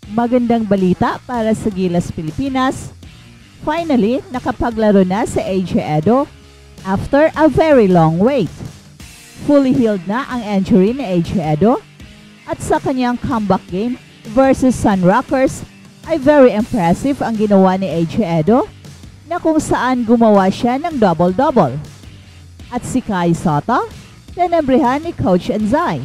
Magandang balita para sa Gilas Pilipinas. Finally, nakapaglaro na si AJ Edo after a very long wait. Fully healed na ang injury ni AJ Edo at sa kanyang comeback game versus Sun Rockers ay very impressive ang ginawa ni AJ Edo na kung saan gumawa siya ng double-double. At si Kai Sotto, tinembrehan ni Coach Enzai.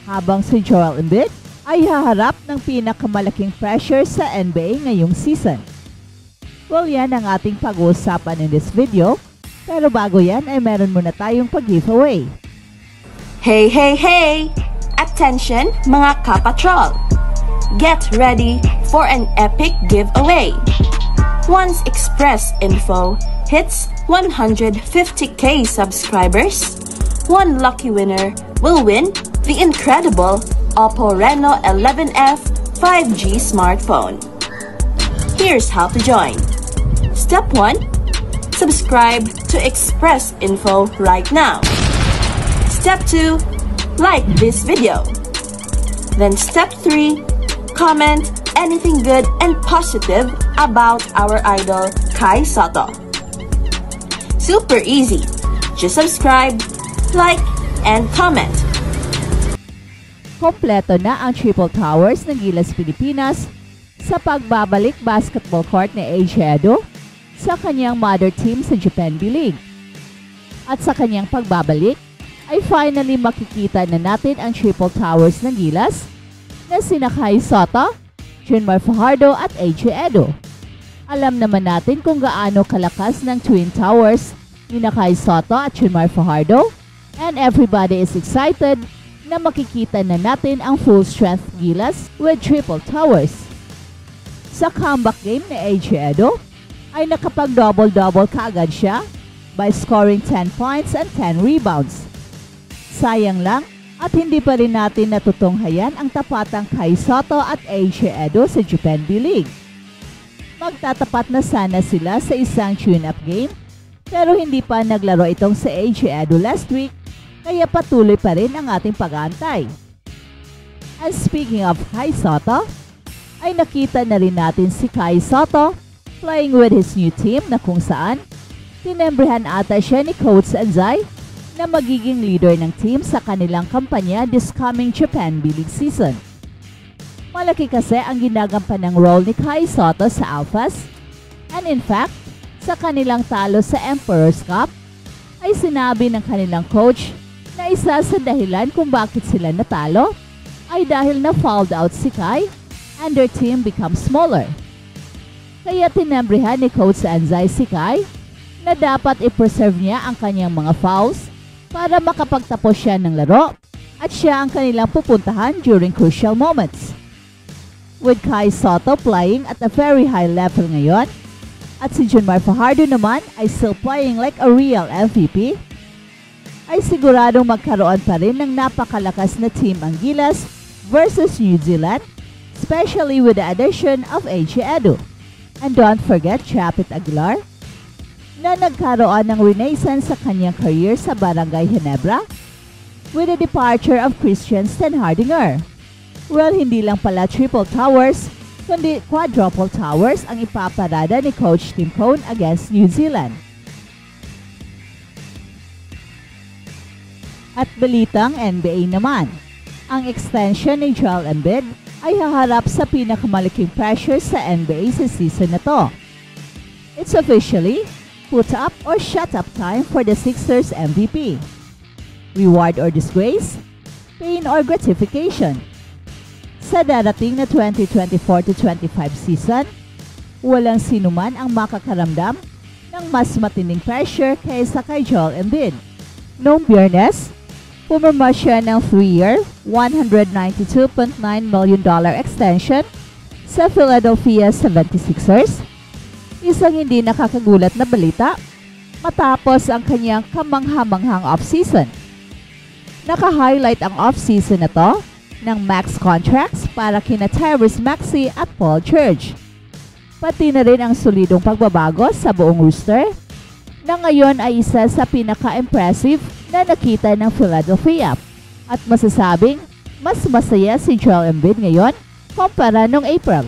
Habang si Joel Embiid ay haharap ng pinakamalaking pressure sa NBA ngayong season. Well, yan ang ating pag-uusapan in this video. Pero bago yan ay meron muna tayong pag-giveaway. Hey, hey, hey! Attention mga kapatrol! Get ready for an epic giveaway! Once Express Info hits 150k subscribers, one lucky winner will win the incredible Oppo Reno 11F 5G smartphone. Here's how to join. Step 1. Subscribe to Express Info right now. Step 2. Like this video. Then step 3. Comment anything good and positive about our idol Kai Sotto. Super easy. Just subscribe, like, and comment. Kompleto na ang Triple Towers ng Gilas Pilipinas sa pagbabalik basketball court ni AJ Edo sa kanyang mother team sa Japan B-League. At sa kanyang pagbabalik ay finally makikita na natin ang Triple Towers ng Gilas na sina Kai Sotto, Junmar Fajardo at AJ Edo. Alam naman natin kung gaano kalakas ng Twin Towers ni Kai Sotto at Junmar Fajardo, and everybody is excited na makikita na natin ang full-strength Gilas with Triple Towers. Sa comeback game ni AJ Edo, ay nakapag-double-double kaagad siya by scoring 10 points and 10 rebounds. Sayang lang at hindi pa rin natin natutunghayan ang tapatang Kai Sotto at AJ Edo sa Japan B-League. Magtatapat na sana sila sa isang tune-up game pero hindi pa naglaro itong si AJ Edo last week. Kaya patuloy pa rin ang ating pag-aantay. And speaking of Kai Sotto, ay nakita na rin natin si Kai Sotto playing with his new team na kung saan tinembrehan ata siya ni Coach Enzai na magiging leader ng team sa kanilang kampanya this coming Japan B-League season. Malaki kasi ang ginagampanan ng role ni Kai Sotto sa Alphas, and in fact, sa kanilang talo sa Emperor's Cup, ay sinabi ng kanilang coach na isa sa dahilan kung bakit sila natalo ay dahil na fouled out si Kai and their team becomes smaller. Kaya tinembrehan ni Coach Enzai si Kai na dapat i-preserve niya ang kanyang mga fouls para makapagtapos siya ng laro at siya ang kanilang pupuntahan during crucial moments. With Kai Sotto playing at a very high level ngayon at si Junmar Fajardo naman ay still playing like a real MVP, ay siguradong magkaroon pa rin ng napakalakas na team ang Gilas versus New Zealand, especially with the addition of AJ Edo. And don't forget Chapit Aguilar, na nagkaroon ng renaissance sa kanyang career sa Barangay Ginebra with the departure of Christian Stenhardinger. Well, hindi lang pala Triple Towers, kundi Quadruple Towers ang ipaparada ni Coach Tim Cone against New Zealand. At balitang NBA naman, ang extension ni Joel Embiid ay haharap sa pinakamalaking pressure sa NBA sa season na to. It's officially put up or shut up time for the Sixers MVP. Reward or disgrace, pain or gratification. Sa darating na 2024-25 season, walang sinuman ang makakaramdam ng mas matinding pressure kaysa kay Joel Embiid. Noong Biyernes, pumirma siya ng 3-year, $192.9 million extension sa Philadelphia 76ers. Isang hindi nakakagulat na balita matapos ang kanyang kamangha-manghang off-season. Naka-highlight ang off-season na to ng max contracts para kina Tyrese Maxey at Paul George. Pati na rin ang solidong pagbabago sa buong roster na ngayon ay isa sa pinaka-impressive na nakita ng Philadelphia. At masasabing mas masaya si Joel Embiid ngayon kumpara noong April.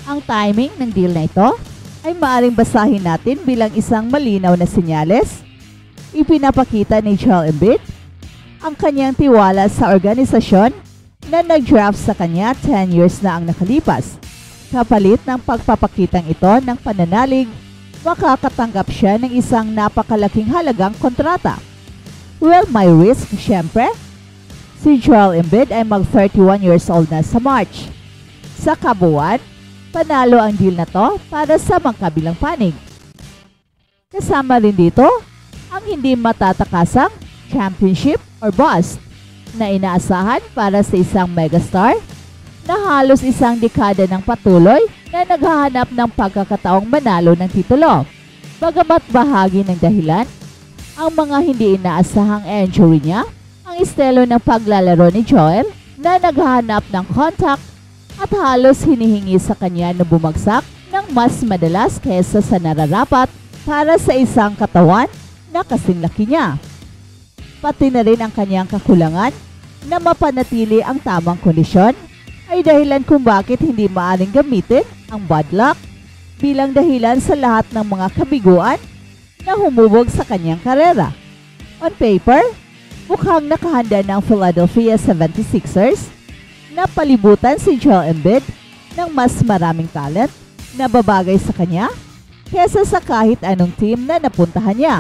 Ang timing ng deal na ito ay maaaring basahin natin bilang isang malinaw na senyales. Ipinapakita ni Joel Embiid ang kanyang tiwala sa organisasyon na nag-draft sa kanya 10 years na ang nakalipas. Kapalit ng pagpapakitang ito ng pananalig, makakatanggap siya ng isang napakalaking halagang kontrata. Well, may risk, syempre. Si Joel Embiid ay mag-31 years old na sa March. Sa kabuuan, panalo ang deal na to para sa magkabilang panig. Kasama rin dito ang hindi matatakasang championship or bust na inaasahan para sa isang megastar na halos isang dekada ng patuloy na naghahanap ng pagkakataong manalo ng titulo. Bagamat bahagi ng dahilan, ang mga hindi inaasahang injury niya, ang estilo ng paglalaro ni Joel na naghahanap ng contact at halos hinihingi sa kanya na bumagsak ng mas madalas kaysa sa nararapat para sa isang katawan na kasing laki niya. Pati na rin ang kanyang kakulangan na mapanatili ang tamang kondisyon ay dahilan kung bakit hindi maaaring gamitin ang bad luck bilang dahilan sa lahat ng mga kabiguan na humubog sa kanyang karera. On paper, mukhang nakahanda ng Philadelphia 76ers na palibutan si Joel Embiid ng mas maraming talent na babagay sa kanya kesa sa kahit anong team na napuntahan niya.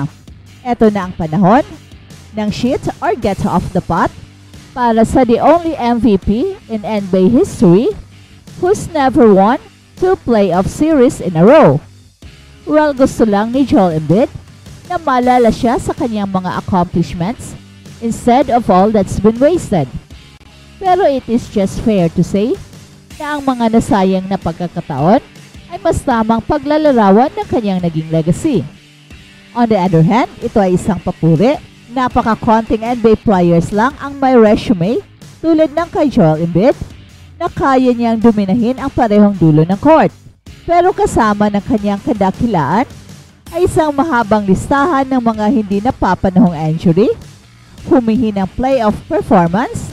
Ito na ang panahon ng shit or get off the pot para sa the only MVP in NBA history who's never won 2 playoff series in a row. Well, gusto lang ni Joel Embiid na malala siya sa kanyang mga accomplishments instead of all that's been wasted. Pero it is just fair to say na ang mga nasayang na pagkakataon ay mas tamang paglalarawan ng kanyang naging legacy. On the other hand, ito ay isang papuri. Napaka-konting NBA players lang ang may resume tulad ng kay Joel Embiid na kaya niyang dominahin ang parehong dulo ng court. Pero kasama ng kanyang kadakilaan ay isang mahabang listahan ng mga hindi napapanahong injury, humihinang playoff performance,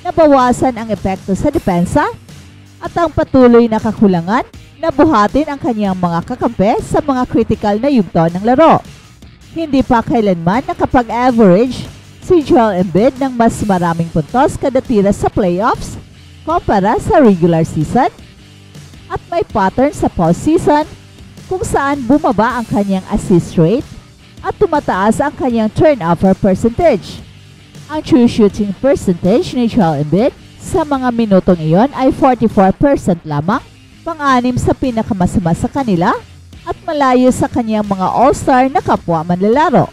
nabawasan ang epekto sa depensa, at ang patuloy na kakulangan na buhatin ang kanyang mga kakampi sa mga critical na yugto ng laro. Hindi pa kailanman nakapag-average si Joel Embiid ng mas maraming puntos kada tira sa playoffs kumpara sa regular season, at may pattern sa postseason kung saan bumaba ang kanyang assist rate at tumataas ang kanyang turnover percentage. Ang true shooting percentage ni Joel Embiid sa mga minutong iyon ay 44% lamang, pang-anim sa pinakamasama sa kanila at malayo sa kanyang mga all-star na kapwa manlalaro.